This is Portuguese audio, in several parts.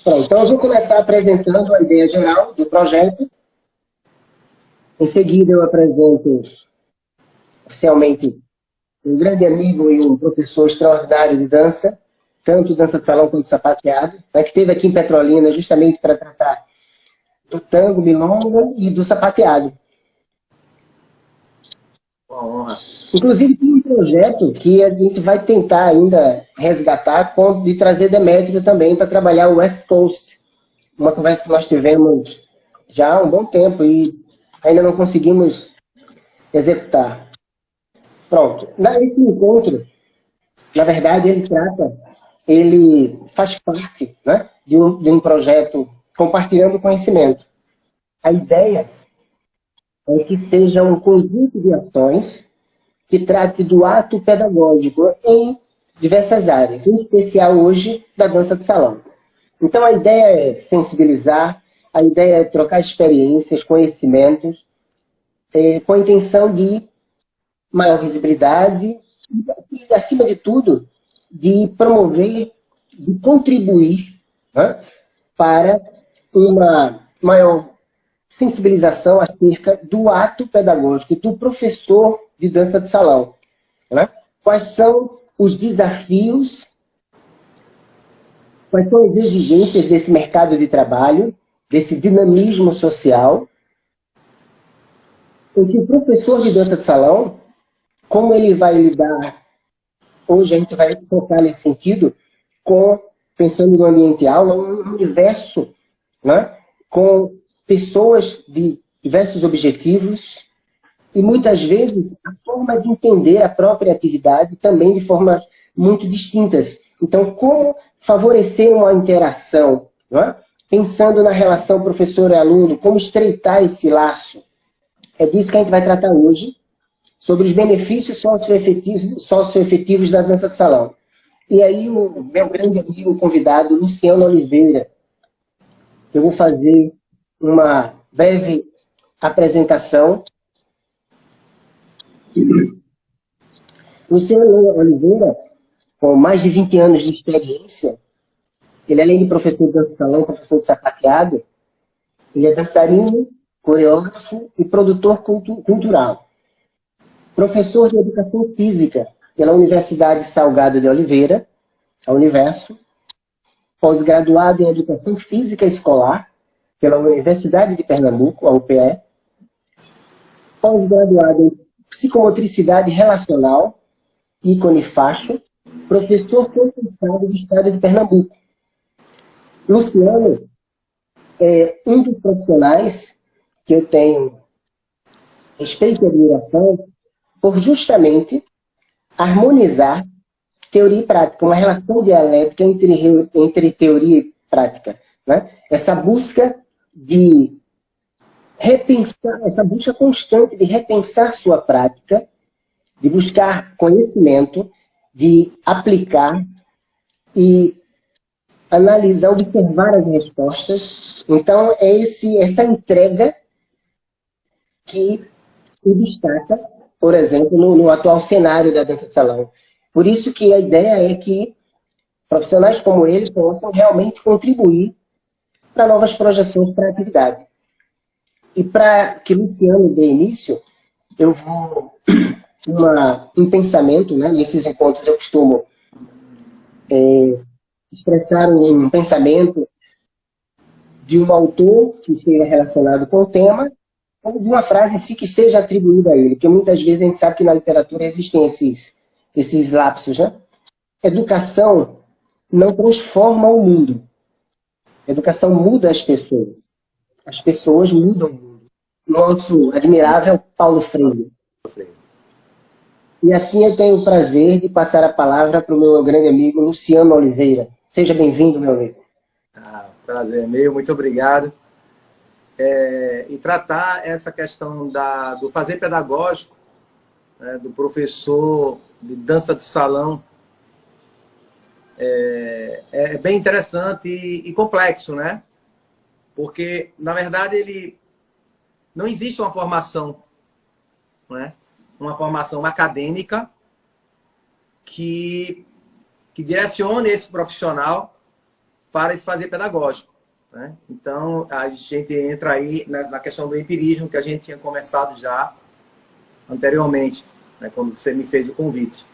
Pronto, então eu vou começar apresentando a ideia geral do projeto. Em seguida eu apresento oficialmente um grande amigo e um professor extraordinário de dança, tanto dança de salão quanto sapateado, né, que esteve aqui em Petrolina justamente para tratar do tango, milonga e do sapateado. Uma honra. Inclusive tem um projeto que a gente vai tentar ainda resgatar de trazer Demétrio também para trabalhar o West Coast. Uma conversa que nós tivemos já há um bom tempo e ainda não conseguimos executar. Pronto. Esse encontro, na verdade, ele faz parte, né, de um projeto compartilhando conhecimento. A ideia é que seja um conjunto de ações que trate do ato pedagógico em diversas áreas, em especial hoje da dança de salão. Então a ideia é sensibilizar, a ideia é trocar experiências, conhecimentos, com a intenção de maior visibilidade e, acima de tudo, de promover, de contribuir, né, para uma maior sensibilização acerca do ato pedagógico do professor de dança de salão. Né? Quais são os desafios, quais são as exigências desse mercado de trabalho, desse dinamismo social, em que o professor de dança de salão, como ele vai lidar, hoje a gente vai focar nesse sentido, pensando no ambiente aula, um universo, né, com pessoas de diversos objetivos e muitas vezes a forma de entender a própria atividade também de formas muito distintas. Então, como favorecer uma interação, não é? Pensando na relação professor e aluno, como estreitar esse laço. É disso que a gente vai tratar hoje, sobre os benefícios socioefetivos da dança de salão. E aí o meu grande amigo convidado, Luciano Oliveira, eu vou fazer uma breve apresentação. Luciano Oliveira, com mais de 20 anos de experiência, ele além de professor de dança de salão, professor de sapateado, ele é dançarino, coreógrafo e produtor cultural. Professor de Educação Física pela Universidade Salgado de Oliveira, a Universo, pós-graduado em Educação Física Escolar pela Universidade de Pernambuco, a UPE, pós-graduado em Psicomotricidade Relacional, ícone faixa, professor concursado do Estado de Pernambuco. Luciano é um dos profissionais que eu tenho respeito e admiração por justamente harmonizar teoria e prática, uma relação dialética entre teoria e prática. Né? Essa busca de repensar, essa busca constante de repensar sua prática, de buscar conhecimento, de aplicar e analisar, observar as respostas. Então, é essa entrega que o destaca, por exemplo, no atual cenário da dança de salão. Por isso que a ideia é que profissionais como ele possam realmente contribuir para novas projeções para a atividade. E para que Luciano dê início, eu vou um pensamento, né? Nesses encontros eu costumo expressar um pensamento de um autor que seja relacionado com o tema, ou de uma frase em si que seja atribuída a ele, porque muitas vezes a gente sabe que na literatura existem esses lapsos, né? Educação não transforma o mundo. Educação muda as pessoas. As pessoas mudam o mundo. Nosso admirável Paulo Freire. E assim eu tenho o prazer de passar a palavra para o meu grande amigo Luciano Oliveira. Seja bem-vindo, meu amigo. Prazer é meu, muito obrigado. E tratar essa questão do fazer pedagógico, né, do professor de dança de salão, é bem interessante e complexo, né? Porque, na verdade, não existe uma formação, né? Uma formação acadêmica que direcione esse profissional para esse fazer pedagógico, né? Então, a gente entra aí na questão do empirismo, que a gente tinha conversado já anteriormente, né, quando você me fez o convite.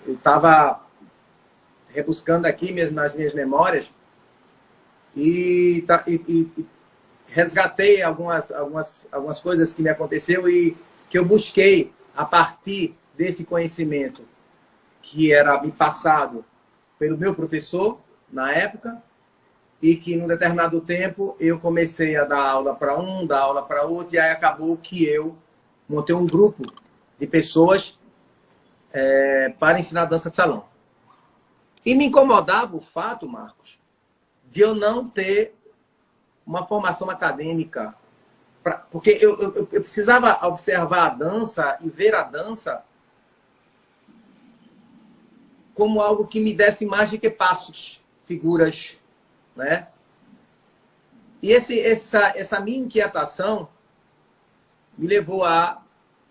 Eu estava rebuscando aqui nas minhas memórias e resgatei algumas coisas que me aconteceu e que eu busquei a partir desse conhecimento que era me passado pelo meu professor na época e que, num determinado tempo, eu comecei a dar aula para um, dar aula para outro, e aí acabou que eu montei um grupo de pessoas para ensinar dança de salão. E me incomodava o fato, Marcos, de eu não ter uma formação acadêmica, porque eu precisava observar a dança e ver a dança como algo que me desse mais do que passos, figuras, né? E essa minha inquietação me levou a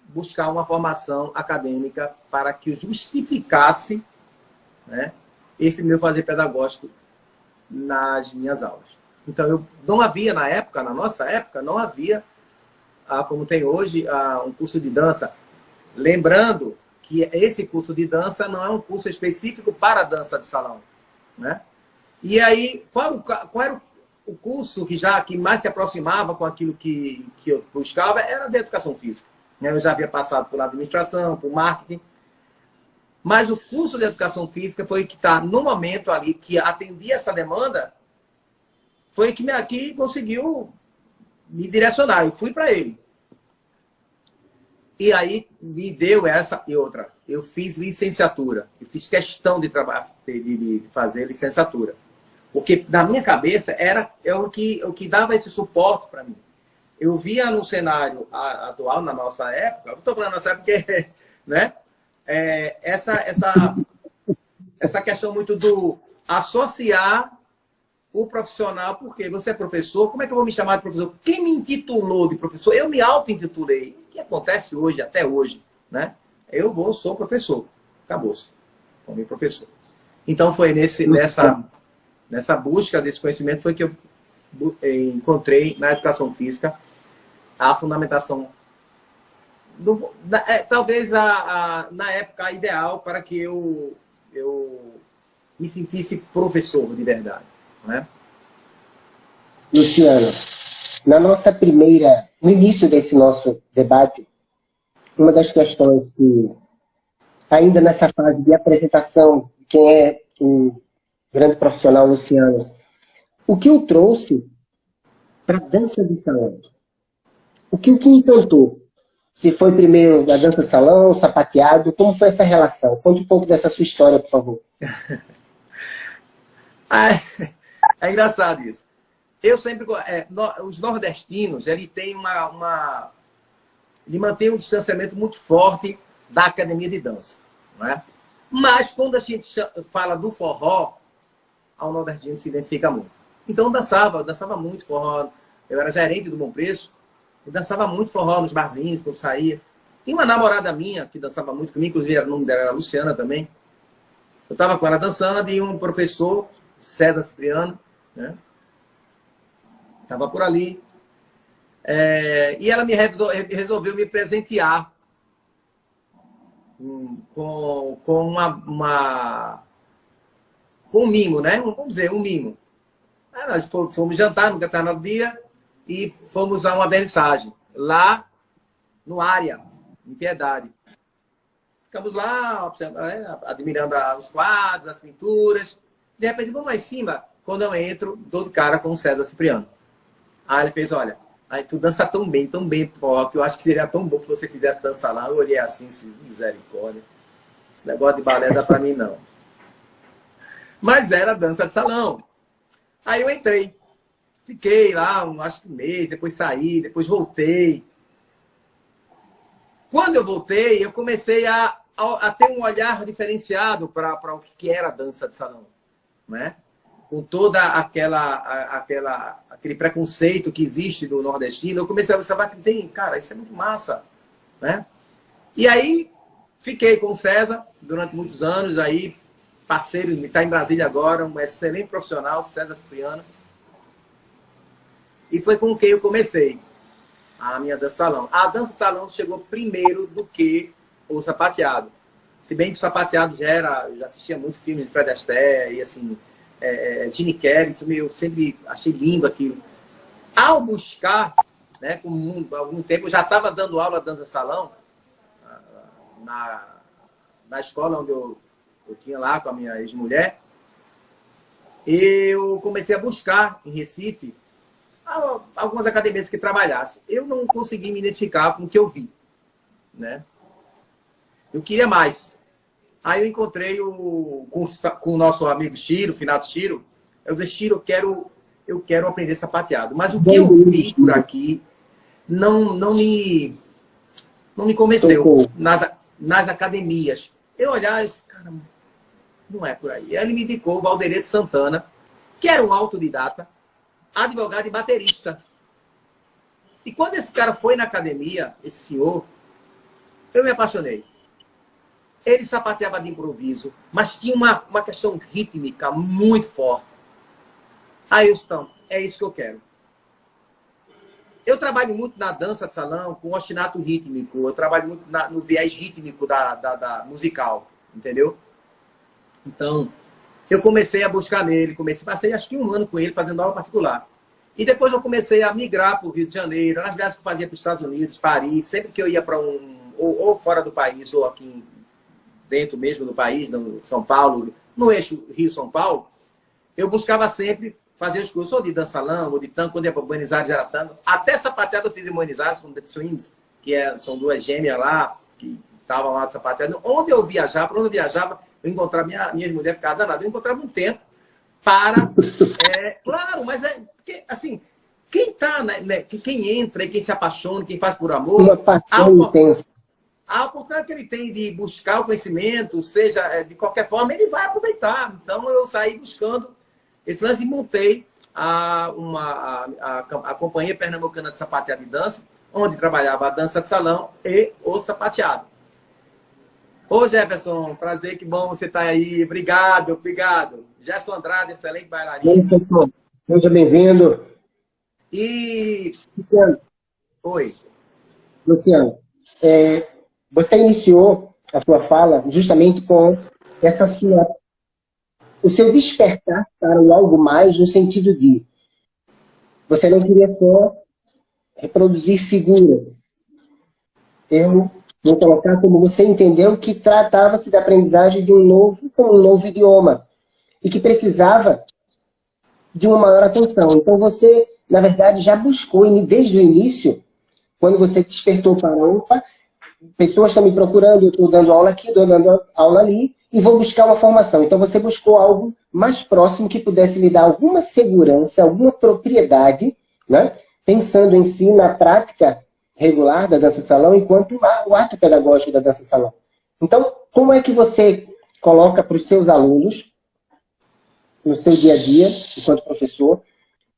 buscar uma formação acadêmica para que justificasse, né, esse meu fazer pedagógico nas minhas aulas. Então, não havia na época, na nossa época, não havia, como tem hoje, um curso de dança. Lembrando que esse curso de dança não é um curso específico para a dança de salão, né? E aí, qual era o curso que mais se aproximava com aquilo que eu buscava? Era de educação física. Eu já havia passado por administração, por marketing, mas o curso de educação física foi que está, no momento ali, que atendia essa demanda, foi que conseguiu me direcionar. Eu fui para ele. E aí me deu essa e outra. Eu fiz licenciatura. Eu fiz questão de fazer licenciatura. Porque na minha cabeça era o que dava esse suporte para mim. Eu via no cenário atual, na nossa época, eu estou falando nossa época porque, né? Essa questão muito do associar o profissional, porque você é professor, como é que eu vou me chamar de professor? Quem me intitulou de professor? Eu me auto-intitulei. O que acontece hoje, até hoje, né? Sou professor. Acabou-se. Fui professor. Então foi nessa busca desse conhecimento foi que eu encontrei na educação física a fundamentação, talvez na época ideal para que eu me sentisse professor de verdade, né? Luciano, no início desse nosso debate, uma das questões que, ainda nessa fase de apresentação de quem é o grande profissional Luciano, o que o trouxe para a dança de salão? O que encantou? Se foi primeiro a dança de salão, o sapateado, como foi essa relação? Conte um pouco dessa sua história, por favor. É engraçado isso. Eu sempre... os nordestinos, ele mantém um distanciamento muito forte da academia de dança, não é? Mas quando a gente fala do forró, ao nordestino se identifica muito. Então eu dançava muito forró. Eu era gerente do Bom Preço, eu dançava muito forró nos barzinhos, quando saía. E uma namorada minha, que dançava muito comigo, inclusive o nome dela era Luciana também. Eu estava com ela dançando e um professor, César Cipriano, né? Estava por ali. E ela resolveu me presentear com um mimo, né? Vamos dizer, um mimo. Aí nós fomos jantar no determinado dia e fomos a uma vernissagem, lá no Área, em Piedade. Ficamos lá, admirando os quadros, as pinturas. De repente, vamos lá em cima. Quando eu entro, dou de cara com o César Cipriano. Aí ele fez, olha, aí tu dança tão bem, forró, que eu acho que seria tão bom que você fizesse dançar lá. Eu olhei assim, misericórdia. Esse negócio de balé dá pra mim, não. Mas era dança de salão. Aí eu entrei. Fiquei lá, acho que um mês, depois saí, depois voltei. Quando eu voltei, eu comecei a ter um olhar diferenciado para o que era dança de salão, né? Com toda aquele preconceito que existe do nordestino, eu comecei a observar que tem, cara, isso é muito massa, né? E aí, fiquei com o César durante muitos anos, aí parceiro, ele está em Brasília agora, um excelente profissional, César Cipriano. E foi com quem eu comecei a minha dança salão. A dança salão chegou primeiro do que o sapateado. Se bem que o sapateado eu já assistia muitos filmes de Fred Astaire, e assim, Gene Kelly, eu sempre achei lindo aquilo. Ao buscar, né, com algum tempo, eu já estava dando aula de dança salão na escola onde eu tinha lá com a minha ex-mulher. Eu comecei a buscar em Recife algumas academias que trabalhassem. Eu não consegui me identificar com o que eu vi, né? Eu queria mais. Aí eu encontrei com o nosso amigo Chiro, finado Chiro. Eu disse, Chiro, eu quero aprender sapateado. Mas o que eu vi por aqui não me convenceu nas academias. Eu olhar e disse, cara, não é por aí. Aí ele me indicou o Valdereto Santana, que era um autodidata, advogado e baterista. E quando esse cara foi na academia, esse senhor, eu me apaixonei. Ele sapateava de improviso, mas tinha uma questão rítmica muito forte. Aí eu disse, então, é isso que eu quero. Eu trabalho muito na dança de salão com ostinato rítmico. Eu trabalho muito no viés rítmico da musical, entendeu? Então, eu comecei a buscar nele. Passei acho que 1 ano com ele fazendo aula particular. E depois eu comecei a migrar para o Rio de Janeiro. Nas viagens que eu fazia para os Estados Unidos, Paris. Sempre que eu ia para ou fora do país, ou aqui dentro mesmo do país, no São Paulo, no eixo Rio-São Paulo, eu buscava sempre fazer os cursos ou de dança salão, ou de tango. Quando ia para Buenos Aires era tango. Até sapateado eu fiz em Buenos Aires, com The Twins, que são 2 gêmeas lá, que estavam lá de sapateado. Onde eu viajava, eu encontrava minhas mulheres, ficava danada. Eu encontrava um tempo para... claro, mas porque, assim, quem tá, né, quem entra e quem se apaixona, quem faz por amor... Uma paixão intensa. A oportunidade que ele tem de buscar o conhecimento, seja de qualquer forma, ele vai aproveitar. Então, eu saí buscando esse lance e montei a Companhia Pernambucana de Sapateado e Dança, onde trabalhava a dança de salão e o sapateado. Ô, Jefferson, prazer, que bom você estar aí. Obrigado, obrigado. Gerson Andrade, excelente bailarino. Seja bem-vindo. E... Luciano. Oi. Luciano, você iniciou a sua fala justamente com o seu despertar para o algo mais, no sentido de você não queria só reproduzir figuras. Eu vou colocar como você entendeu que tratava-se da aprendizagem de um novo idioma e que precisava de uma maior atenção. Então você, na verdade, já buscou desde o início, quando você despertou para opa, pessoas estão me procurando, eu estou dando aula aqui, estou dando aula ali, e vou buscar uma formação. Então você buscou algo mais próximo que pudesse lhe dar alguma segurança, alguma propriedade, né? Pensando em si na prática regular da dança de salão, enquanto o ato pedagógico da dança de salão. Então, como é que você coloca para os seus alunos, no seu dia a dia, enquanto professor,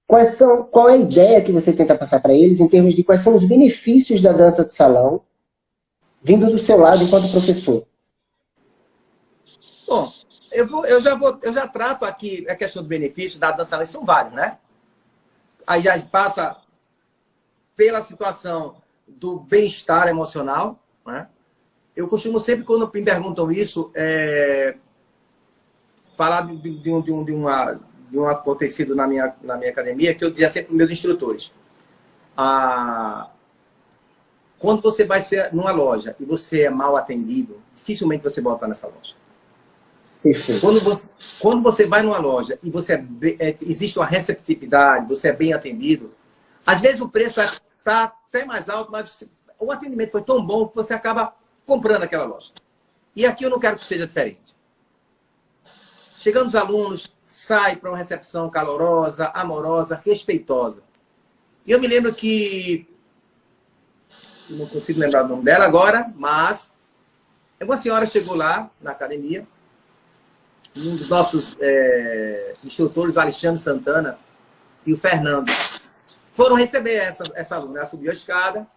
qual é a ideia que você tenta passar para eles em termos de quais são os benefícios da dança de salão, vindo do seu lado enquanto professor? Bom, eu já trato aqui a questão do benefício da dança, são vários, né? Aí já passa pela situação do bem-estar emocional, né? Eu costumo sempre, quando me perguntam isso, falar de um acontecido na minha academia, que eu dizia sempre para os meus instrutores. Quando você vai ser numa loja e você é mal atendido, dificilmente você volta nessa loja. Quando você vai numa loja e existe uma receptividade, você é bem atendido, às vezes o preço está até mais alto, mas o atendimento foi tão bom que você acaba comprando aquela loja. E aqui eu não quero que seja diferente. Chegando os alunos, sai para uma recepção calorosa, amorosa, respeitosa. E eu me lembro que... não consigo lembrar o nome dela agora, mas uma senhora chegou lá na academia, e um dos nossos instrutores, o Alexandre Santana e o Fernando, foram receber essa aluna. Ela subiu a escada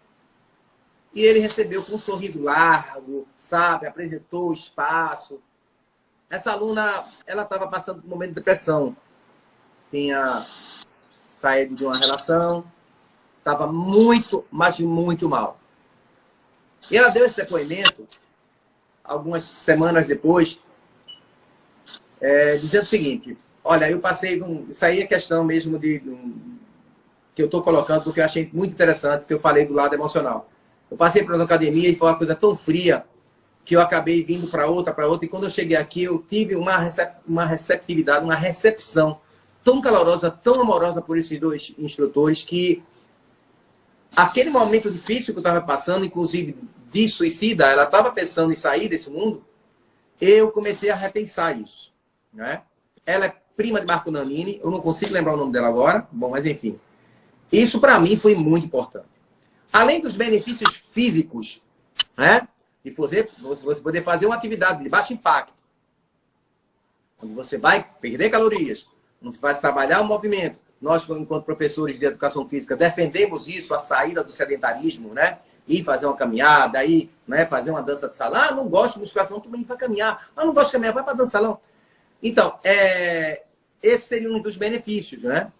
e ele recebeu com um sorriso largo, sabe? Apresentou o espaço. essa aluna, ela estava passando por um momento de depressão. Tinha saído de uma relação, estava muito, mas muito mal. E ela deu esse depoimento, algumas semanas depois, dizendo o seguinte: olha, eu passei, isso aí é questão mesmo que eu estou colocando, porque eu achei muito interessante, que eu falei do lado emocional. Eu passei por uma academia e foi uma coisa tão fria que eu acabei vindo para outra, e quando eu cheguei aqui, eu tive uma receptividade, uma recepção tão calorosa, tão amorosa por esses dois instrutores, que aquele momento difícil que eu estava passando, inclusive de suicida, ela estava pensando em sair desse mundo, eu comecei a repensar isso, né? Ela é prima de Marco Nanini, eu não consigo lembrar o nome dela agora, bom, mas enfim. Isso para mim foi muito importante. Além dos benefícios físicos, né? De você poder fazer uma atividade de baixo impacto, onde você vai perder calorias, onde você vai trabalhar o movimento. Nós, enquanto professores de educação física, defendemos isso, a saída do sedentarismo, né? Ir fazer uma caminhada, ir, né, fazer uma dança de salão. Ah, não gosto de musculação, também vai caminhar. Ah, não gosto de caminhar, vai para dança de salão. Então, esse seria um dos benefícios, né?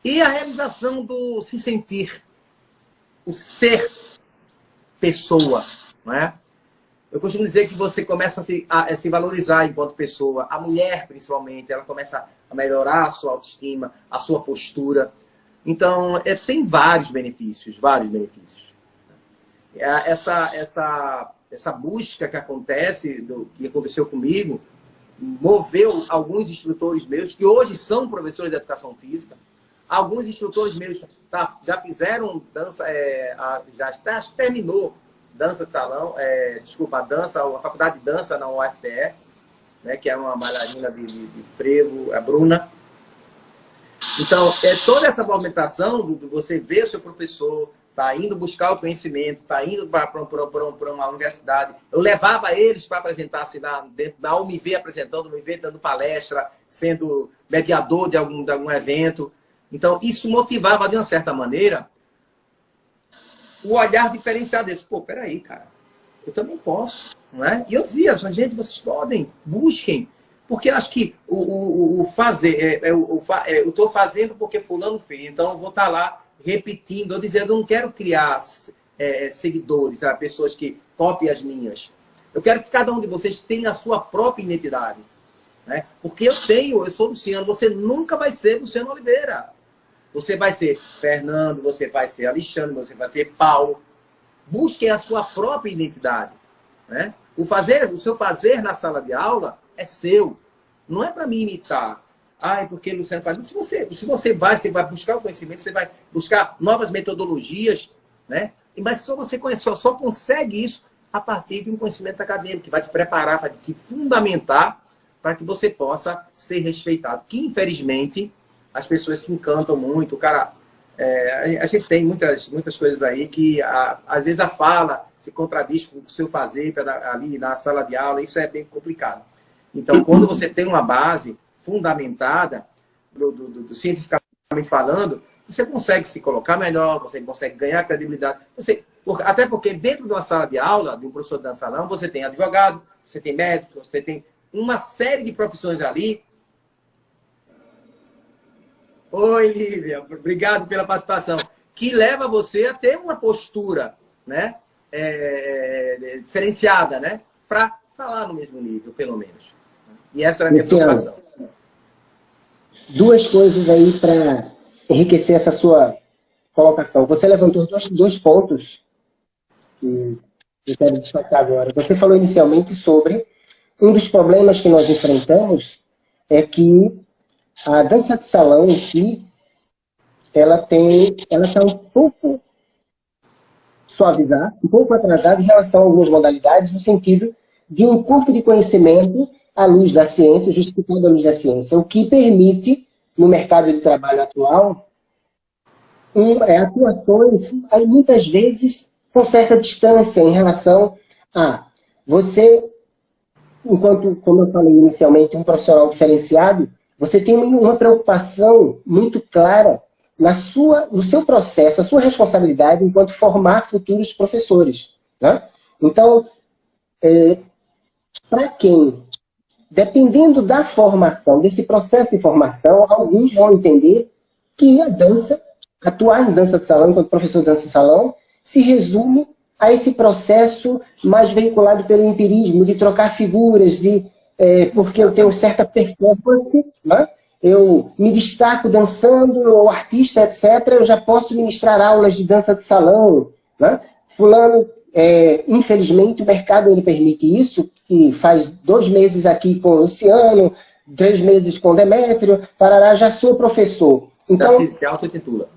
E a realização do se sentir, o ser pessoa, não é? Eu costumo dizer que você começa a se valorizar enquanto pessoa. A mulher, principalmente, ela começa a melhorar a sua autoestima, a sua postura. Então, tem vários benefícios, vários benefícios. Essa busca que acontece, que aconteceu comigo, moveu alguns instrutores meus, que hoje são professores de educação física. Alguns instrutores meus já fizeram dança, já terminou dança de salão, a faculdade de dança na UFPE, né, que é uma bailarina de frevo, a Bruna. Então, toda essa movimentação de você ver o seu professor, tá indo buscar o conhecimento, tá indo para uma universidade. Eu levava eles para apresentar-se dentro da UMV, apresentando, me ver dando palestra, sendo mediador de algum evento. Então, isso motivava, de uma certa maneira, o olhar diferenciado desse. Pô, peraí, cara, eu também posso, não é? E eu dizia, gente, vocês podem, busquem. Porque eu acho que o fazer, eu estou fazendo porque fulano fez, então eu vou estar lá repetindo, eu dizendo, eu não quero criar seguidores, pessoas que copiem as minhas. Eu quero que cada um de vocês tenha a sua própria identidade. Né? Porque eu sou Luciano, você nunca vai ser Luciano Oliveira. Você vai ser Fernando, você vai ser Alexandre, você vai ser Paulo. Busquem a sua própria identidade. Né? O seu fazer na sala de aula é seu. Não é para me imitar. Porque Luciano faz. Se você vai buscar o conhecimento, você vai buscar novas metodologias, né? Mas só consegue isso a partir de um conhecimento acadêmico, que vai te preparar, vai te fundamentar para que você possa ser respeitado. Que, infelizmente, as pessoas se encantam muito. Cara, a gente tem muitas coisas aí que, às vezes, a fala se contradiz com o seu fazer ali na sala de aula. Isso é bem complicado. Então, quando você tem uma base fundamentada, cientificamente falando, você consegue se colocar melhor, você consegue ganhar credibilidade. Até porque dentro de uma sala de aula, de um professor de dança salão, você tem advogado, você tem médico, você tem uma série de profissões ali. Oi, Lívia, obrigado pela participação. Que leva você a ter uma postura, né, diferenciada, né, para falar no mesmo nível, pelo menos. E essa era a minha preocupação. Duas coisas aí para enriquecer essa sua colocação. Você levantou dois pontos que eu quero destacar agora. Você falou inicialmente sobre um dos problemas que nós enfrentamos é que a dança de salão em si, ela está um pouco suavizada, um pouco atrasada em relação a algumas modalidades, no sentido de um corpo de conhecimento à luz da ciência, justificado à luz da ciência, o que permite, no mercado de trabalho atual, atuações, aí, muitas vezes, com certa distância em relação a você, enquanto, como eu falei inicialmente, um profissional diferenciado, você tem uma preocupação muito clara no seu processo, a sua responsabilidade enquanto formar futuros professores. Né? Então, para quem dependendo da formação, desse processo de formação, alguns vão entender que a dança, atuar em dança de salão, enquanto professor de dança de salão, se resume a esse processo mais vinculado pelo empirismo, de trocar figuras, porque eu tenho certa performance, né? Eu me destaco dançando, ou artista, etc., eu já posso ministrar aulas de dança de salão. Né? Fulano, infelizmente, o mercado ele permite isso, que faz 2 meses aqui com o Luciano, 3 meses com o Demétrio, parará, já sou professor. Então, se auto-intitula.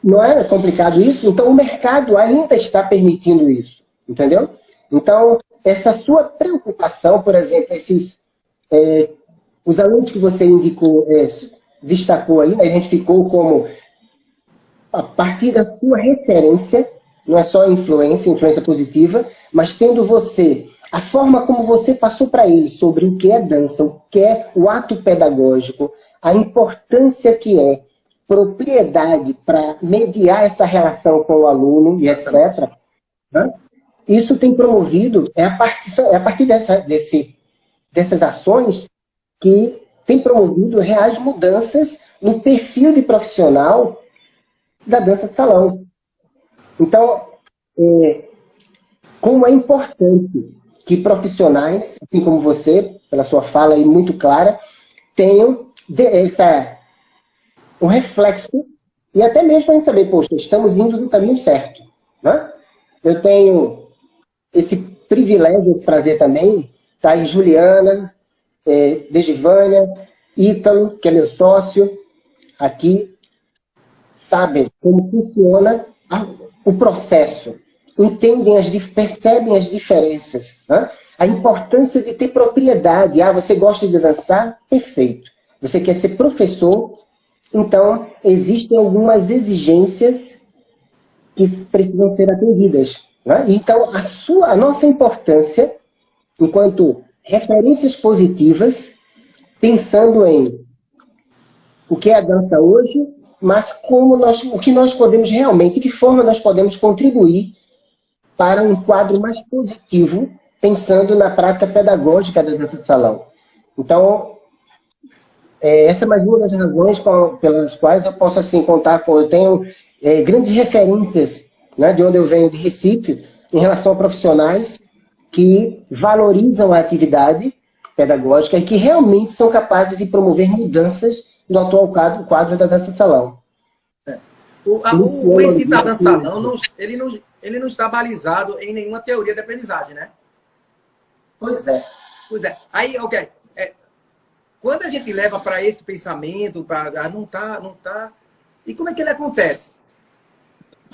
Não é complicado isso? Então, o mercado ainda está permitindo isso, entendeu? Então, essa sua preocupação, por exemplo, os alunos que você indicou, destacou aí, né, identificou como, a partir da sua referência, não é só influência positiva, mas tendo você, a forma como você passou para eles sobre o que é dança, o que é o ato pedagógico, a importância que é propriedade para mediar essa relação com o aluno e etc. Né? Isso tem promovido, a partir dessas ações que tem promovido reais mudanças no perfil de profissional da dança de salão. Então, como é importante que profissionais, assim como você, pela sua fala aí muito clara, tenham um reflexo, e até mesmo a gente saber, poxa, estamos indo no caminho certo. Né? Eu tenho esse privilégio, esse prazer também, tá aí Juliana, Degivânia, Ítalo, que é meu sócio, aqui, sabem como funciona o processo, percebem as diferenças, né? A importância de ter propriedade. Você gosta de dançar? Perfeito. Você quer ser professor? Então, existem algumas exigências que precisam ser atendidas. Né? Então, a nossa importância, enquanto referências positivas, pensando em o que é a dança hoje, mas o que nós podemos realmente, de que forma nós podemos contribuir para um quadro mais positivo, pensando na prática pedagógica da dança de salão. Então, essa é mais uma das razões pelas quais eu posso assim contar com... Eu tenho grandes referências, né, de onde eu venho, de Recife, em relação a profissionais que valorizam a atividade pedagógica e que realmente são capazes de promover mudanças no atual quadro da dança de salão. O ensino da dança de salão, ele não está balizado em nenhuma teoria de aprendizagem, né? Pois é. Pois é. Aí, ok. Quando a gente leva para esse pensamento, não tá. E como é que ele acontece?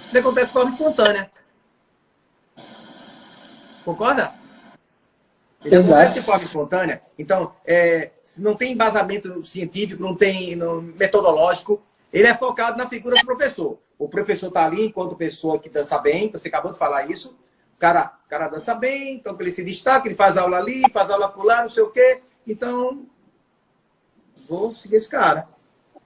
Ele acontece de forma espontânea. Concorda? Ele acontece de forma espontânea. Então, se não tem embasamento científico, não tem metodológico, ele é focado na figura do professor. O professor está ali enquanto pessoa que dança bem, você acabou de falar isso. O cara dança bem, então ele se destaca, ele faz aula ali, faz aula lá, não sei o quê. Então, vou seguir esse cara.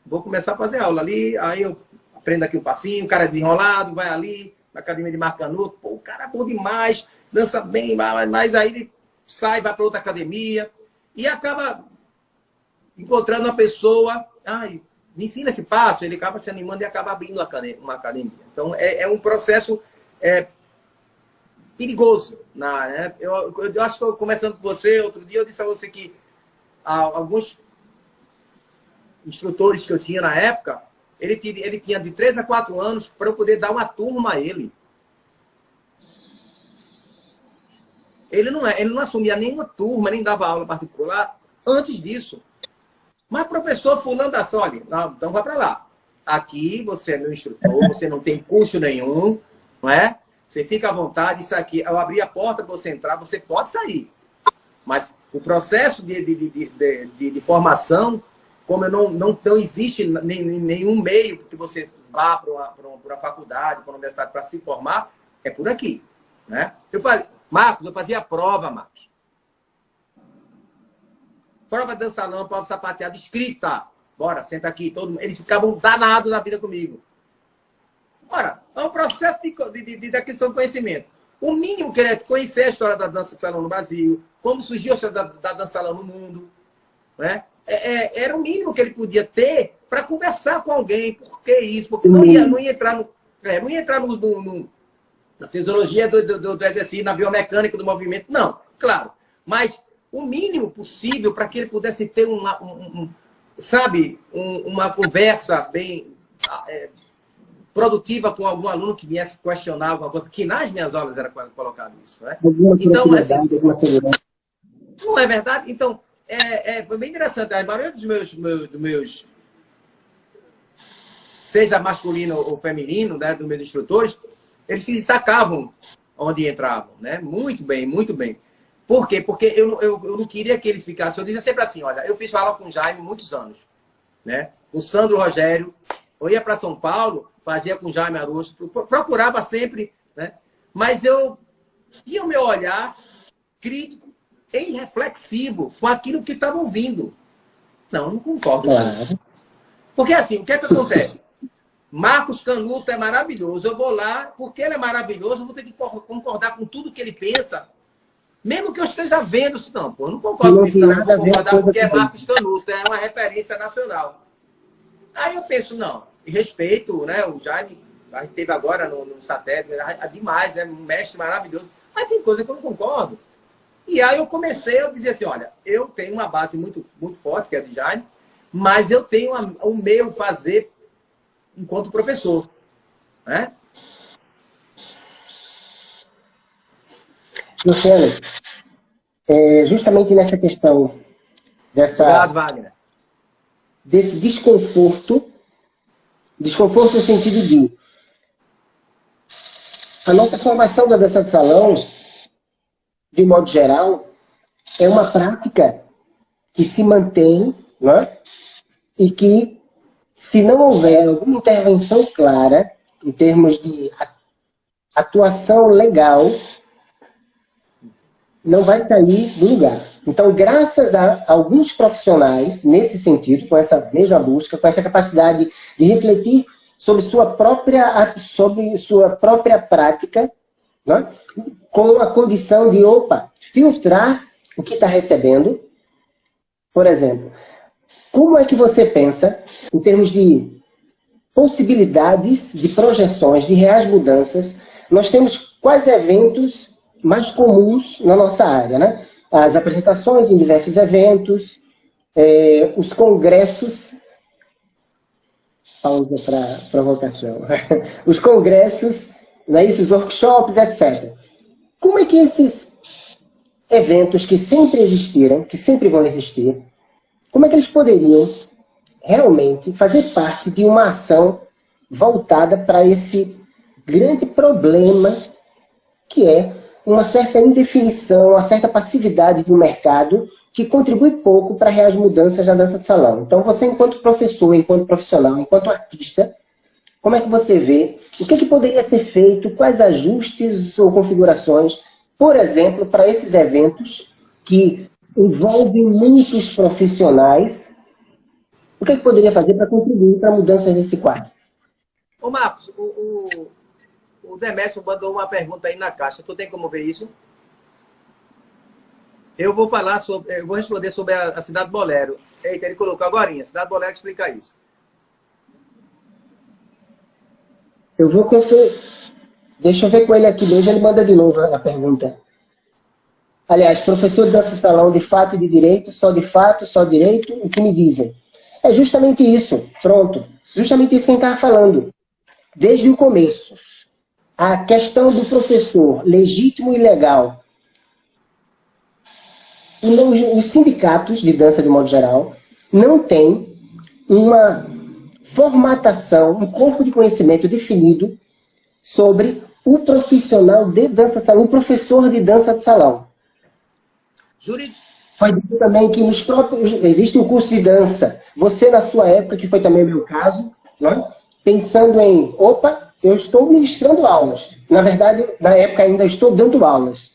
Vou começar a fazer aula ali, aí eu aprendo aqui um passinho, o cara é desenrolado, vai ali, na academia de Marcanuto, pô, o cara é bom demais, dança bem, mas aí ele sai, vai para outra academia e acaba encontrando uma pessoa, me ensina esse passo, ele acaba se animando e acaba abrindo uma academia. Então, é um processo perigoso. Né? Eu acho que, conversando com você, outro dia, eu disse a você que alguns instrutores que eu tinha na época, ele tinha de 3 a 4 anos para eu poder dar uma turma a ele. Ele não assumia nenhuma turma, nem dava aula particular antes disso. Mas, professor fulano da Soli, então vai para lá. Aqui você é meu instrutor, você não tem custo nenhum, não é? Você fica à vontade, isso aqui, eu abrir a porta para você entrar, você pode sair. Mas o processo de formação, como não existe nenhum meio que você vá para uma faculdade, para uma universidade para se formar, é por aqui. Né? Marcos, eu fazia prova, Marcos. Prova de dança salão, prova sapateado, escrita. Bora, senta aqui. Eles ficavam danados na vida comigo. Ora, é um processo de aquisição de conhecimento. O mínimo que ele é conhecer a história da dança de salão no Brasil, como surgiu a história da dança de salão no mundo, né? Era o mínimo que ele podia ter para conversar com alguém. Por que isso? Porque não ia entrar na fisiologia do exercício, na biomecânica do movimento, não, claro. Mas o mínimo possível para que ele pudesse ter uma conversa bem produtiva com algum aluno que viesse questionar alguma coisa, que nas minhas aulas era colocado isso, né? Então, assim, não é verdade? Então, foi bem interessante. A maioria dos meus seja masculino ou feminino, né, dos meus instrutores, eles se destacavam onde entravam, né? Muito bem, muito bem. Por quê? Porque eu não queria que ele ficasse... Eu dizia sempre assim, olha, eu fiz aula com o Jaime muitos anos, né? O Sandro Rogério, eu ia para São Paulo, fazia com o Jaime Arocho, procurava sempre, né? Mas eu tinha o meu olhar crítico e reflexivo com aquilo que estava ouvindo. Não, eu não concordo com isso. Porque assim, o que é que acontece? Marcos Canuto é maravilhoso. Eu vou lá, porque ele é maravilhoso, eu vou ter que concordar com tudo que ele pensa. Mesmo que eu esteja vendo isso, não, pô, eu não concordo com isso, não. Eu vou concordar porque é Marcos Canuto, é uma referência nacional. Aí eu penso, não, respeito, né? O Jaime, a gente teve agora no satélite, é demais, é um mestre maravilhoso. Mas tem coisa que eu não concordo. E aí eu comecei a dizer assim, olha, eu tenho uma base muito, muito forte, que é do Jaime, mas eu tenho o meu fazer enquanto professor, né? Luciano, justamente nessa questão Obrigado, Wagner. Desse desconforto no sentido de a nossa formação da dança de salão, de modo geral, é uma prática que se mantém, né? E que, se não houver alguma intervenção clara, em termos de atuação legal, não vai sair do lugar. Então, graças a alguns profissionais, nesse sentido, com essa mesma busca, com essa capacidade de refletir sobre sua própria prática, né? Com a condição de, filtrar o que está recebendo. Por exemplo, como é que você pensa, em termos de possibilidades, de projeções, de reais mudanças? Nós temos quais eventos mais comuns na nossa área, né? As apresentações em diversos eventos, os congressos, pausa para provocação, os congressos, não é isso? Os workshops, etc. Como é que esses eventos que sempre existiram, que sempre vão existir, como é que eles poderiam realmente fazer parte de uma ação voltada para esse grande problema que é uma certa indefinição, uma certa passividade do mercado que contribui pouco para reais mudanças na dança de salão. Então, você, enquanto professor, enquanto profissional, enquanto artista, como é que você vê? O que poderia ser feito? Quais ajustes ou configurações, por exemplo, para esses eventos que envolvem muitos profissionais? O que poderia fazer para contribuir para a mudança desse quadro? Ô, Marcos, o Demetrio mandou uma pergunta aí na caixa. Tu tem como ver isso? Eu vou responder sobre a Cidade Bolero. Eita, ele colocou agorinha. Cidade Bolero explica isso. Eu vou conferir. Deixa eu ver com ele aqui mesmo, ele manda de novo a pergunta. Aliás, professor de dança salão de fato e de direito, só de fato, só direito, o que me dizem? É justamente isso, pronto. Justamente isso que a gente estava falando. Desde o começo. A questão do professor legítimo e legal. Os sindicatos de dança, de modo geral, não têm uma formatação, um corpo de conhecimento definido sobre o profissional de dança de salão, o professor de dança de salão. Foi dito também que nos próprios, existe um curso de dança. Você, na sua época, que foi também o meu caso, né? Pensando em, eu estou ministrando aulas. Na verdade, na época ainda estou dando aulas.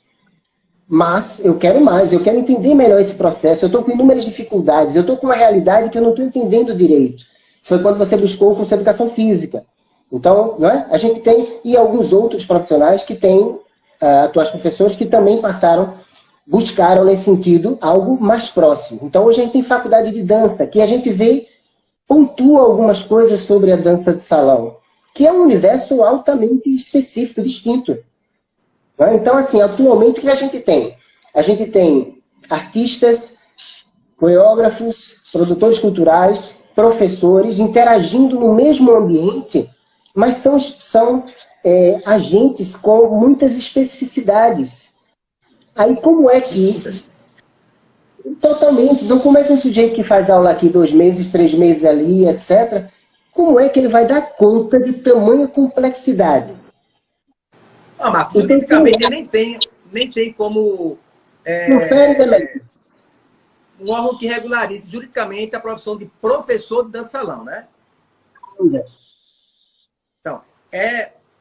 Mas eu quero mais, eu quero entender melhor esse processo. Eu estou com inúmeras dificuldades, eu estou com uma realidade que eu não estou entendendo direito. Foi quando você buscou o curso de educação física. Então, não é? A gente tem, e alguns outros profissionais que têm atuais professores que também buscaram nesse sentido algo mais próximo. Então hoje a gente tem faculdade de dança, que a gente pontua algumas coisas sobre a dança de salão, que é um universo altamente específico, distinto. Né? Então, assim, atualmente o que a gente tem? A gente tem artistas, coreógrafos, produtores culturais, professores interagindo no mesmo ambiente, mas são agentes com muitas especificidades. Aí como é que... Totalmente. Então como é que um sujeito que faz aula aqui 2 meses, 3 meses ali, etc., como é que ele vai dar conta de tamanha complexidade? Ah, mas juridicamente nem tem como... um órgão que regularize juridicamente a profissão de professor de dança salão, né? Então,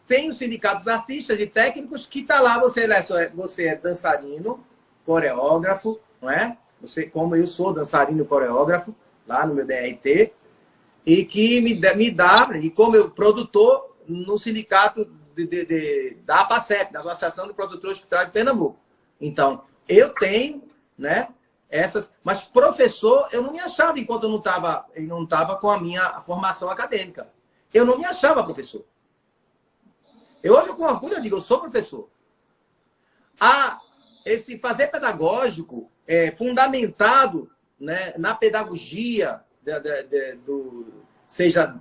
tem o sindicato dos artistas e técnicos que está lá, você é dançarino, coreógrafo, não é? Você, como eu sou dançarino e coreógrafo, lá no meu DRT, e que me dá, e como eu produtor no sindicato da APACEP, da Associação de Produtores Culturais de Pernambuco. Então, eu tenho, né, mas professor, eu não me achava enquanto eu não estava com a minha formação acadêmica. Eu não me achava professor. Hoje, com orgulho, eu digo, eu sou professor. Esse fazer pedagógico fundamentado, né, na pedagogia, seja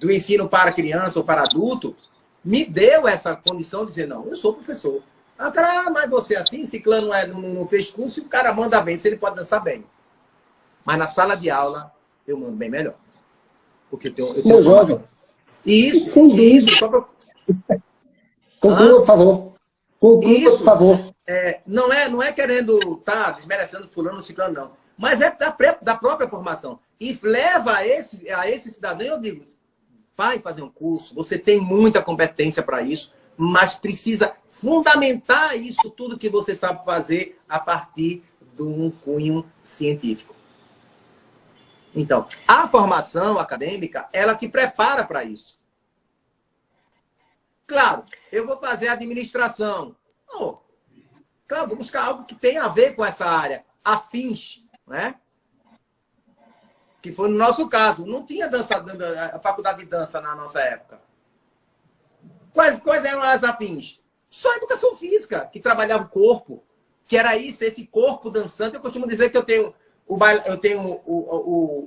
do ensino para criança ou para adulto, me deu essa condição de dizer, não, eu sou professor. Cara, mas você assim, ciclano não fez curso e o cara manda bem, se ele pode dançar bem. Mas na sala de aula, eu mando bem melhor. Porque eu tenho formação. Isso, só para... Conclua, por favor. Conclua, por favor. Não é querendo desmerecendo fulano, ciclano, não. Mas é da própria formação. E leva a esse cidadão, eu digo, vai fazer um curso, você tem muita competência para isso, mas precisa fundamentar isso tudo que você sabe fazer a partir de um cunho científico. Então, a formação acadêmica, ela te prepara para isso. Claro, eu vou fazer administração. Claro, vou buscar algo que tenha a ver com essa área, afins, né? Que foi no nosso caso. Não tinha a faculdade de dança na nossa época. Quais eram as afins? Só educação física, que trabalhava o corpo, que era isso, esse corpo dançante. Eu costumo dizer que eu tenho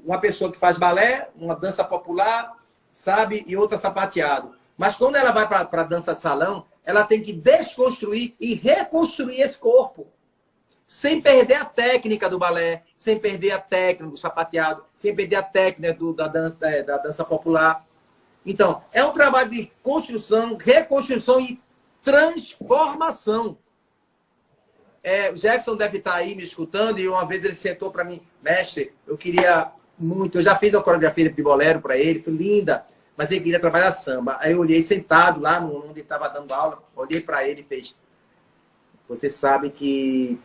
uma pessoa que faz balé, uma dança popular, sabe, e outra sapateado. Mas quando ela vai para a dança de salão, ela tem que desconstruir e reconstruir esse corpo. Sem perder a técnica do balé, sem perder a técnica do sapateado, sem perder a técnica da dança popular. Então, é um trabalho de construção, reconstrução e transformação. O Jefferson deve estar aí me escutando e uma vez ele sentou para mim, mestre, eu queria muito, eu já fiz uma coreografia de bolero para ele, foi linda, mas ele queria trabalhar samba. Aí eu olhei sentado lá onde ele estava dando aula, olhei para ele e fez, você sabe que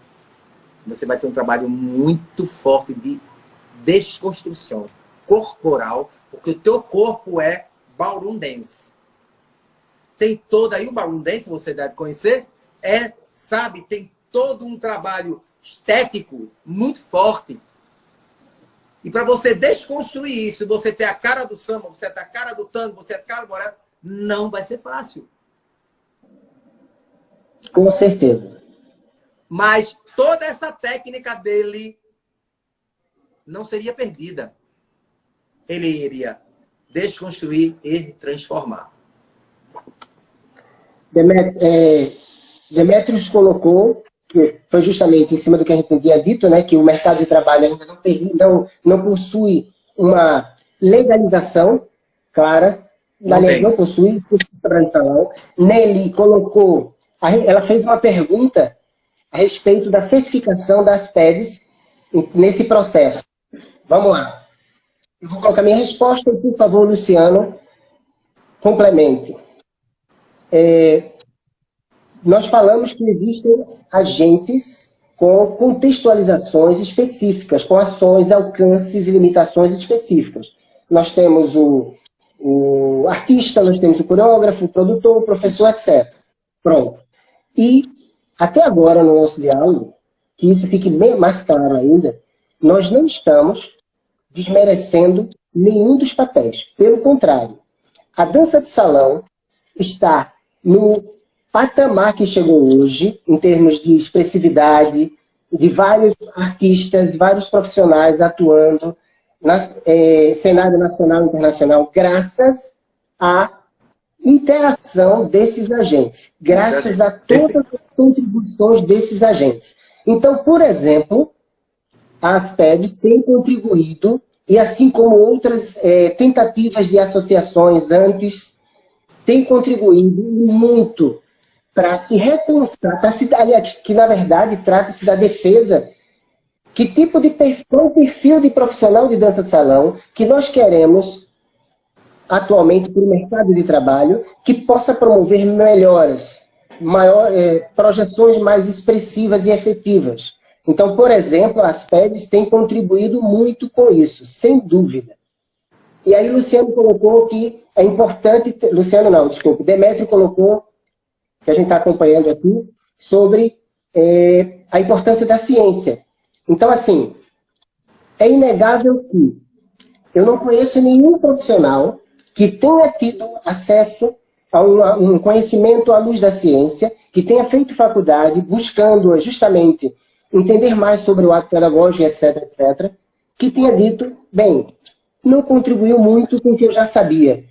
você vai ter um trabalho muito forte de desconstrução corporal, porque o teu corpo é ballroom dance. Tem todo aí o ballroom dance, você deve conhecer, tem todo um trabalho estético muito forte. E para você desconstruir isso, você ter a cara do samba, você ter a cara do tango, você ter a cara do bolero, não vai ser fácil. Com certeza. Mas toda essa técnica dele não seria perdida. Ele iria desconstruir e transformar. Demetrios colocou, que foi justamente em cima do que a gente tinha dito, né, que o mercado de trabalho ainda não possui uma legalização clara, não possui trabalho de salão. Nelly colocou, ela fez uma pergunta a respeito da certificação das PEDs nesse processo. Vamos lá. Eu vou colocar minha resposta e, por favor, Luciano, complemente. Nós falamos que existem agentes com contextualizações específicas, com ações, alcances e limitações específicas. Nós temos o artista, nós temos o coreógrafo, o produtor, o professor, etc. Pronto. E, até agora, no nosso diálogo, que isso fique bem mais claro ainda, nós não estamos desmerecendo nenhum dos papéis. Pelo contrário, a dança de salão está no patamar que chegou hoje, em termos de expressividade, de vários artistas, vários profissionais atuando no cenário nacional e internacional, graças à interação desses agentes, graças a todas as contribuições desses agentes. Então, por exemplo, as PEDs têm contribuído, e assim como outras tentativas de associações antes, têm contribuído muito para se repensar, aliás, que na verdade trata-se da defesa, que tipo de perfil de profissional de dança de salão que nós queremos atualmente para o mercado de trabalho, que possa promover melhoras, projeções mais expressivas e efetivas. Então, por exemplo, as PEDs têm contribuído muito com isso, sem dúvida. E aí Luciano colocou que é importante... Luciano não, desculpe. Demétrio colocou, que a gente está acompanhando aqui, sobre a importância da ciência. Então, assim, é inegável que eu não conheço nenhum profissional que tenha tido acesso a um conhecimento à luz da ciência, que tenha feito faculdade buscando justamente entender mais sobre o ato pedagógico, etc., etc., que tenha dito, bem, não contribuiu muito com o que eu já sabia.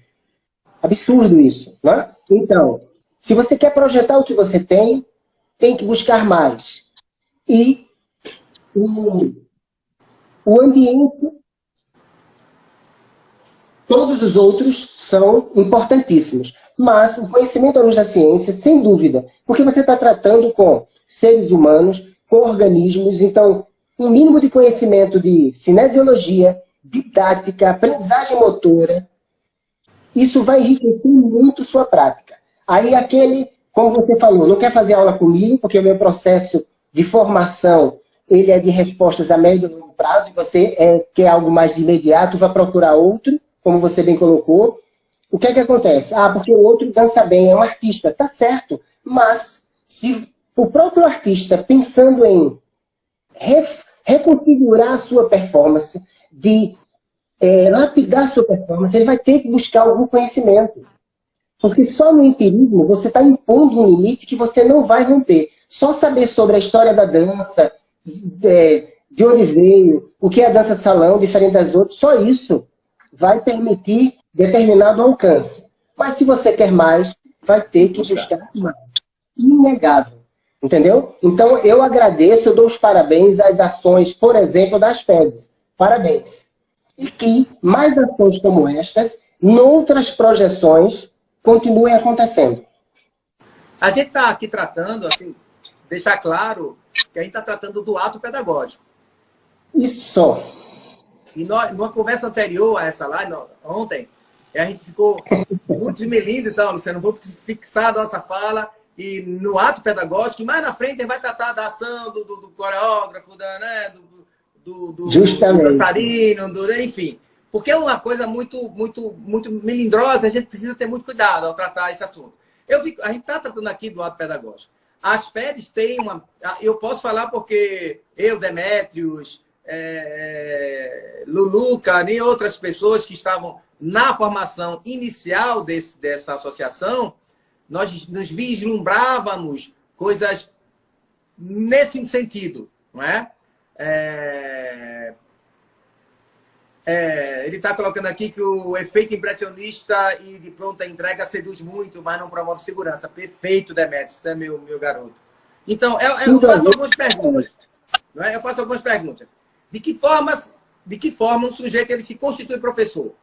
Absurdo isso, não é? Então, se você quer projetar o que você tem que buscar mais. E o ambiente, todos os outros são importantíssimos. Mas o conhecimento à luz da ciência, sem dúvida, porque você está tratando com seres humanos, com organismos, então, um mínimo de conhecimento de cinesiologia, didática, aprendizagem motora, isso vai enriquecer muito sua prática. Aí como você falou, não quer fazer aula comigo, porque o meu processo de formação ele é de respostas a médio e longo prazo, e você quer algo mais de imediato, vai procurar outro, como você bem colocou. O que é que acontece? Porque o outro dança bem, é um artista. Tá certo, mas se o próprio artista, pensando em reconfigurar a sua performance, de lapidar a sua performance, ele vai ter que buscar algum conhecimento. Porque só no empirismo você está impondo um limite que você não vai romper. Só saber sobre a história da dança, de onde veio, o que é a dança de salão, diferente das outras, só isso vai permitir determinado alcance. Mas se você quer mais, vai ter que buscar mais. Inegável. Entendeu? Então, eu agradeço, eu dou os parabéns às ações, por exemplo, das PEDs. Parabéns. E que mais ações como estas, noutras projeções, continuem acontecendo. A gente está aqui tratando, assim, deixar claro que a gente está tratando do ato pedagógico. Isso. E numa conversa anterior a essa live, ontem, a gente ficou muito melindres, não, Luciano, vamos fixar a nossa fala e no ato pedagógico, e mais na frente a gente vai tratar da ação do coreógrafo, do dançarino, enfim. Porque é uma coisa muito melindrosa, a gente precisa ter muito cuidado ao tratar esse assunto. A gente está tratando aqui do ato pedagógico. As PEDs têm uma... Eu posso falar porque eu, Demétrios, Luluca e outras pessoas que estavam na formação inicial dessa associação, nós nos vislumbrávamos coisas nesse sentido, não é? Ele está colocando aqui que o efeito impressionista e de pronta entrega seduz muito, mas não promove segurança. Perfeito, Demetrios, você é meu garoto. Então, eu faço algumas perguntas. Não é? Eu faço algumas perguntas. De que forma um sujeito ele se constitui professor?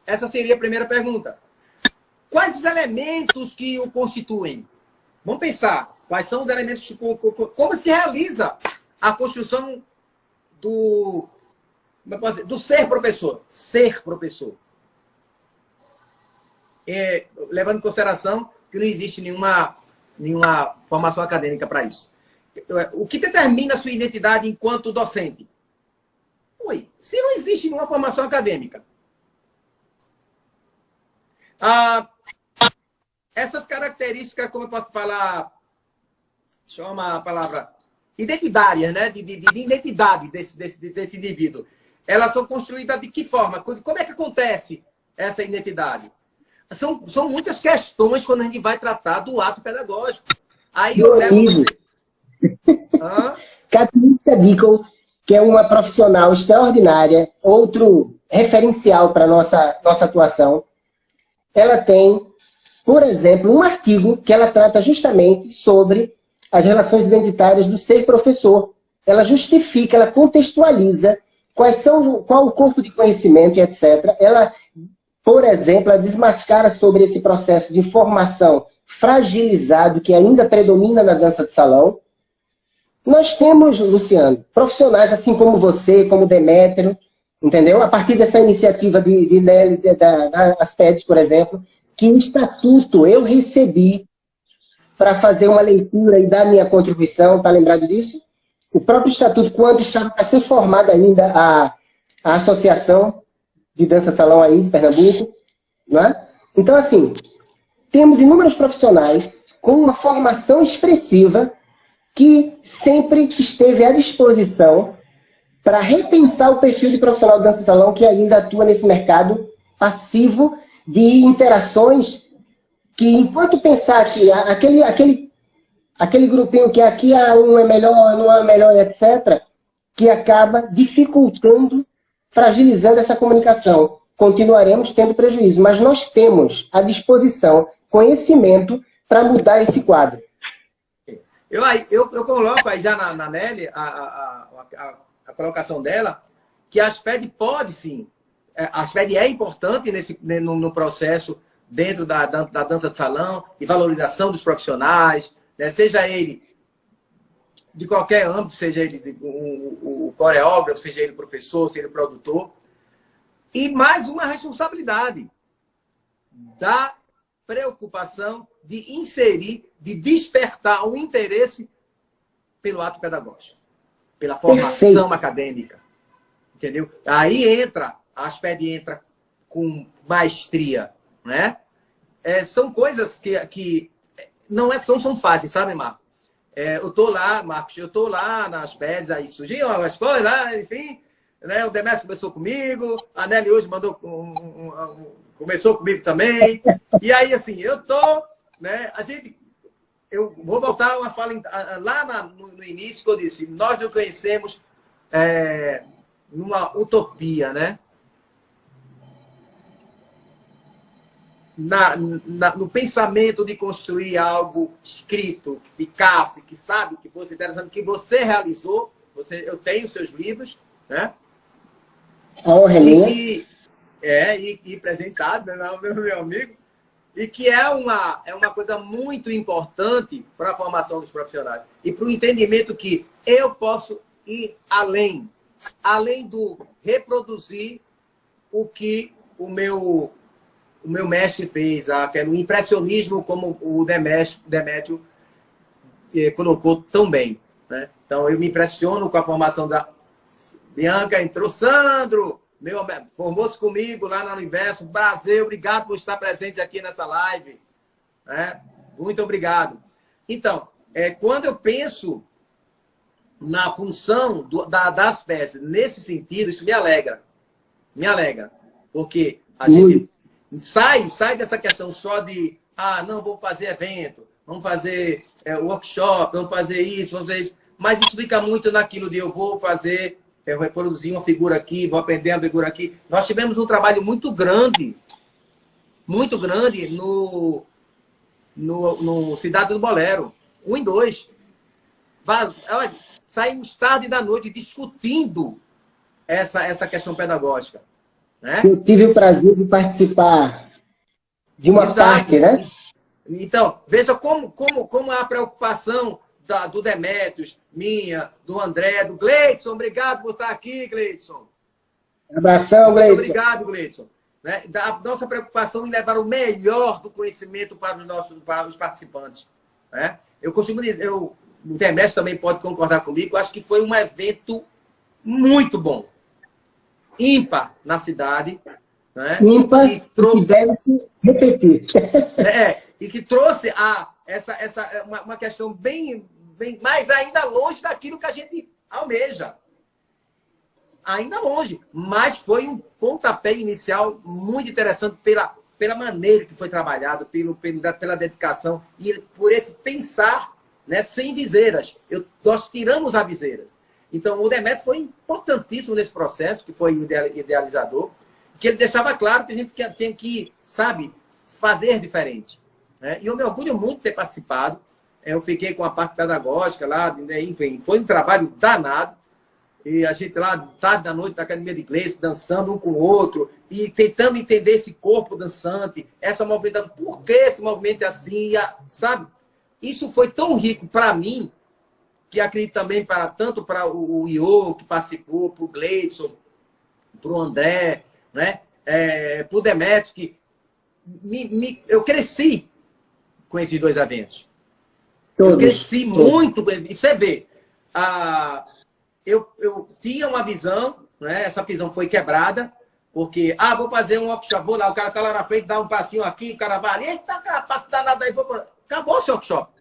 Essa seria a primeira pergunta. Quais os elementos que o constituem? Vamos pensar. Quais são os elementos? Como se realiza a construção do ser professor? Ser professor. Levando em consideração que não existe nenhuma formação acadêmica para isso. O que determina a sua identidade enquanto docente? Se não existe nenhuma formação acadêmica, essas características, como eu posso falar, chama a palavra, identitárias, né? De identidade desse indivíduo. Elas são construídas de que forma? Como é que acontece essa identidade? São muitas questões quando a gente vai tratar do ato pedagógico. Aí eu levo você... Catricia Deacon, que é uma profissional extraordinária, outro referencial para a nossa atuação, ela tem, por exemplo, um artigo que ela trata justamente sobre as relações identitárias do ser professor. Ela justifica, ela contextualiza qual o corpo de conhecimento e etc. Ela, por exemplo, ela desmascara sobre esse processo de formação fragilizado que ainda predomina na dança de salão. Nós temos, Luciano, profissionais assim como você, como Demétrio, entendeu? A partir dessa iniciativa de Nelly, da Aspeds, por exemplo, que o estatuto eu recebi para fazer uma leitura e dar minha contribuição, está lembrado disso? O próprio estatuto, quando estava para ser formada ainda a Associação de Dança de Salão aí, de Pernambuco, não é? Então, assim, temos inúmeros profissionais com uma formação expressiva que sempre esteve à disposição para repensar o perfil de profissional de dança de salão que ainda atua nesse mercado passivo de interações que, enquanto pensar que aquele grupinho que aqui um é melhor, não é melhor, etc., que acaba dificultando, fragilizando essa comunicação. Continuaremos tendo prejuízo, mas nós temos à disposição conhecimento para mudar esse quadro. Eu coloco aí já na Nelly a colocação dela, que a Asped pode sim, a Asped é importante no processo dentro da dança de salão, de valorização dos profissionais, né? Seja ele de qualquer âmbito, seja ele o coreógrafo, seja ele professor, seja ele produtor. E mais uma responsabilidade da preocupação de inserir, de despertar o interesse pelo ato pedagógico, pela formação acadêmica. Entendeu? Aí a Asped entra com maestria, né? São coisas que não são fáceis, sabe, Marcos? Eu tô lá, Marcos, eu tô lá nas Asped, aí surgiu umas coisas lá, enfim, né? O Demétrio começou comigo, a Nelly hoje começou comigo também. E aí, assim, eu tô, né? Eu vou voltar a uma fala lá no início que eu disse, nós não conhecemos numa utopia, né? No pensamento de construir algo escrito, que ficasse, que sabe, que fosse interessante, que você realizou, eu tenho seus livros, né? E presentado, né, meu amigo, e que é uma coisa muito importante para a formação dos profissionais e para o entendimento que eu posso ir além do reproduzir o que o meu mestre fez, aquele impressionismo, como o Demétrio colocou tão bem, né? Então eu me impressiono com a formação da Bianca, entrou Sandro, formou-se comigo lá no Universo. Brasil, obrigado por estar presente aqui nessa live. Né? Muito obrigado. Então, quando eu penso na função das peças, nesse sentido, isso me alegra. Me alegra. Porque a gente sai dessa questão só de não, vamos fazer evento, vamos fazer workshop, vamos fazer isso. Mas isso fica muito naquilo de eu vou fazer... Eu reproduzir uma figura aqui, vou aprender a figura aqui. Nós tivemos um trabalho muito grande no Cidade do Bolero, 1 e 2. Saímos tarde da noite discutindo essa questão pedagógica. Né? Eu tive o prazer de participar de uma parte, né? Então, veja como a preocupação do Demétrios, minha, do André, do Gleidson. Obrigado por estar aqui, Gleidson. Abração, Gleidson. Muito obrigado, Gleidson. Né? Da nossa preocupação em levar o melhor do conhecimento para os participantes. Né? Eu costumo dizer, o Demétrios também pode concordar comigo, eu acho que foi um evento muito bom. Ímpar na cidade. Né? Ímpar e que deve se repetir. E que trouxe uma questão bem mas ainda longe daquilo que a gente almeja. Ainda longe. Mas foi um pontapé inicial muito interessante pela maneira que foi trabalhado, pela dedicação e por esse pensar, né, sem viseiras. Nós tiramos a viseira. Então, o Demetrio foi importantíssimo nesse processo, que foi o idealizador, que ele deixava claro que a gente tem que, sabe, fazer diferente. Né? E eu me orgulho muito de ter participado. Eu fiquei com a parte pedagógica lá, né, enfim, foi um trabalho danado. E a gente lá, tarde da noite, na academia de inglês, dançando um com o outro, e tentando entender esse corpo dançante, essa movimentação, por que esse movimento é assim, sabe? Isso foi tão rico para mim, que acredito também tanto para o Iô, que participou, para o Gleidson, para o André, né? Para o Demetrio, que eu cresci com esses dois eventos. Eu cresci muito. E você vê, eu tinha uma visão, né? Essa visão foi quebrada, porque, vou fazer um workshop, vou lá, o cara tá lá na frente, dá um passinho aqui, o cara vai ali, eita, passo danado aí, acabou esse workshop.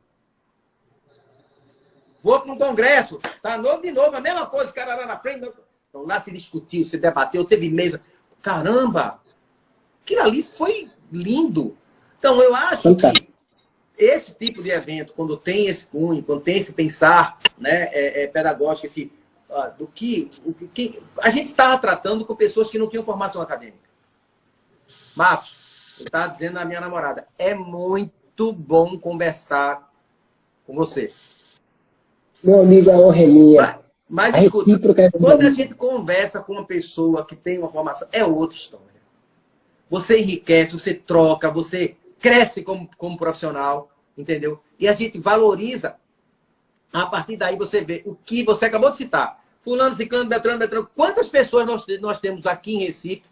Vou para um congresso, tá novo de novo, a mesma coisa, o cara lá na frente. Então, lá se discutiu, se debateu, teve mesa. Caramba! Aquilo ali foi lindo. Então, eu acho que esse tipo de evento, quando tem esse cunho, quando tem esse pensar, né, pedagógico, do que a gente estava tratando com pessoas que não tinham formação acadêmica. Marcos, eu estava dizendo à minha namorada, é muito bom conversar com você. Meu amigo, a honra é minha. Mas escuta, quando a gente conversa com uma pessoa que tem uma formação, é outra história. Você enriquece, você troca, você cresce como profissional, entendeu? E a gente valoriza. A partir daí você vê o que você acabou de citar. Fulano, ciclano, Beltrano. Quantas pessoas nós temos aqui em Recife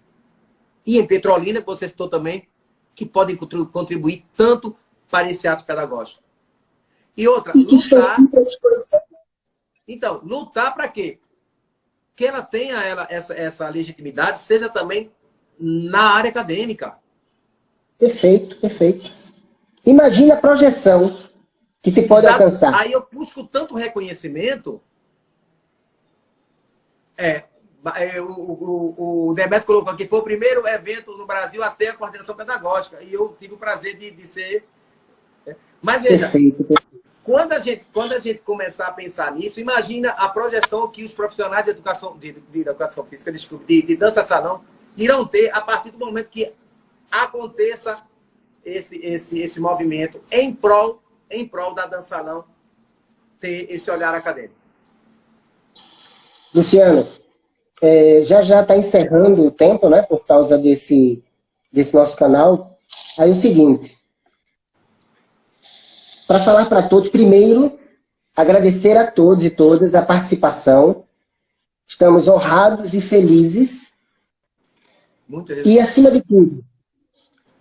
e em Petrolina, que você citou também, que podem contribuir tanto para esse ato pedagógico. E outra, lutar. Então, lutar para quê? Que ela tenha essa legitimidade, seja também na área acadêmica. Perfeito, perfeito. Imagina a projeção que se pode alcançar. Aí eu busco tanto reconhecimento. O Demetrio colocou aqui, foi o primeiro evento no Brasil até a coordenação pedagógica. E eu tive o prazer de ser. Mas veja, perfeito. Quando a gente começar a pensar nisso, imagina a projeção que os profissionais de educação física, de dança salão, irão ter a partir do momento que aconteça esse movimento em prol da dança salão ter esse olhar acadêmico. Luciano, já está encerrando o tempo, né, por causa desse nosso canal. Aí o seguinte, para falar para todos, primeiro, agradecer a todos e todas a participação. Estamos honrados e felizes. E, acima de tudo,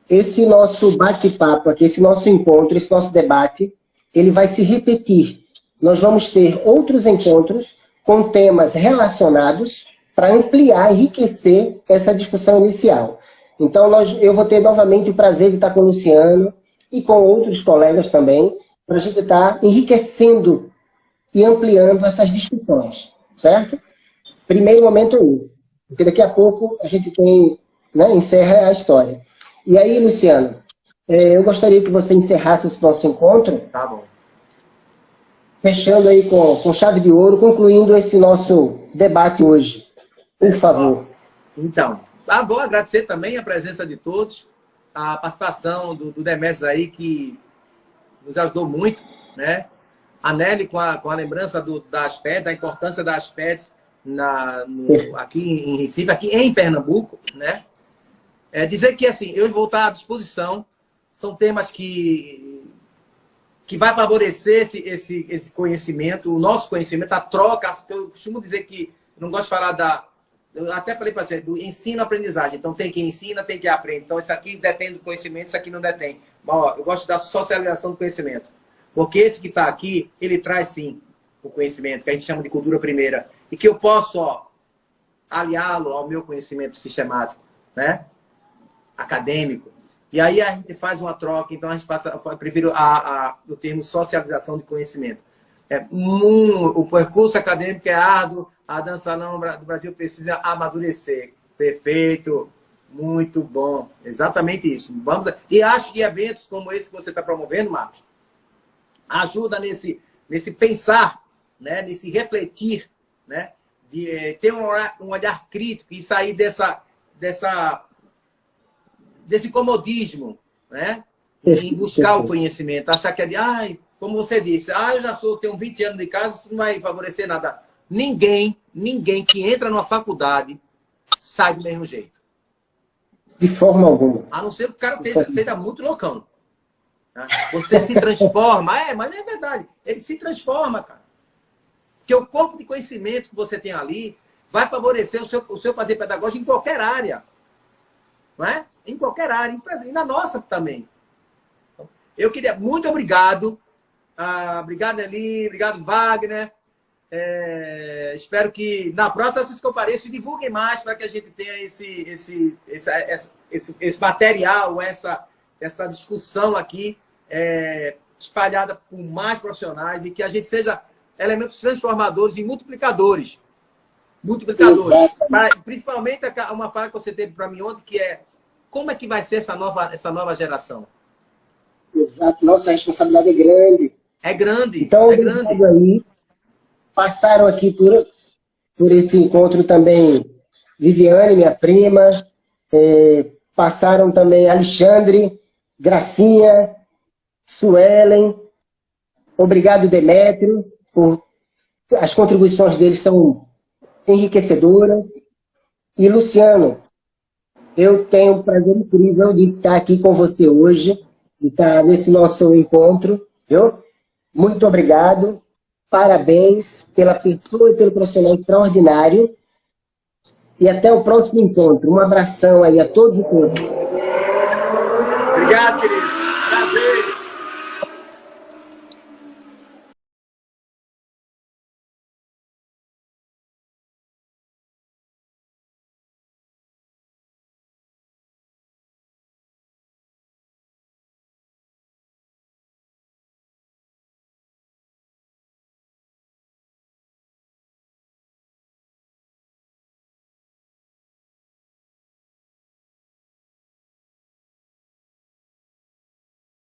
esse nosso bate-papo aqui, esse nosso encontro, esse nosso debate, ele vai se repetir. Nós vamos ter outros encontros com temas relacionados para ampliar, enriquecer essa discussão inicial. Então, eu vou ter novamente o prazer de estar com o Luciano e com outros colegas também, para a gente estar enriquecendo e ampliando essas discussões, certo? Primeiro momento é esse, porque daqui a pouco a gente tem, né, encerra a história. E aí, Luciano, eu gostaria que você encerrasse esse nosso encontro. Tá bom. Fechando aí com chave de ouro, concluindo esse nosso debate hoje. Por favor. Então, vou agradecer também a presença de todos, a participação do Demetrio aí, que nos ajudou muito, né? A Nelly com a lembrança da ASPED, da importância da ASPED aqui em Recife, aqui em Pernambuco, né? Dizer que, assim, eu vou estar à disposição, são temas que vai favorecer esse conhecimento, o nosso conhecimento, a troca. Eu costumo dizer que, não gosto de falar eu até falei para você, do ensino-aprendizagem. Então, tem quem ensina, tem quem aprende. Então, isso aqui detém do conhecimento, isso aqui não detém. Mas, eu gosto da socialização do conhecimento. Porque esse que está aqui, ele traz, sim, o conhecimento, que a gente chama de cultura primeira. E que eu posso, aliá-lo ao meu conhecimento sistemático, né? Acadêmico. E aí a gente faz uma troca. Então, a gente eu prefiro o termo socialização de conhecimento. O percurso acadêmico é árduo, a dança salão do Brasil precisa amadurecer. Perfeito, muito bom. Exatamente isso. E acho que eventos como esse que você está promovendo, Marcos, ajuda nesse pensar, né? Nesse refletir, né? De ter um olhar crítico e sair desse comodismo, né? Em buscar o conhecimento, achar que é de, como você disse, tenho 20 anos de casa, isso não vai favorecer nada. Ninguém que entra numa faculdade sai do mesmo jeito. De forma alguma. A não ser que o cara seja muito loucão. Tá? Você se transforma, mas é verdade, ele se transforma, cara. Porque o corpo de conhecimento que você tem ali vai favorecer o seu fazer pedagógico em qualquer área. Não é? Em qualquer área, e na nossa também. Eu queria, muito obrigado. Obrigado, Eli, obrigado, Wagner. Espero que na próxima vocês compareçam e divulguem mais para que a gente tenha esse material, essa discussão aqui espalhada por mais profissionais e que a gente seja elementos transformadores e multiplicadores. Principalmente uma fala que você teve para mim ontem, que é como é que vai ser essa nova geração? Exato. Nossa, a responsabilidade é grande. É grande. Então, é grande. Aí, passaram aqui por esse encontro também Viviane, minha prima, passaram também Alexandre, Gracinha, Suelen. Obrigado, Demétrio, as contribuições deles são enriquecedoras. E Luciano, eu tenho um prazer incrível de estar aqui com você hoje, de estar nesse nosso encontro. Muito obrigado. Parabéns pela pessoa e pelo profissional extraordinário. E até o próximo encontro. Um abração aí a todos e todas. Obrigado, querido. Prazer.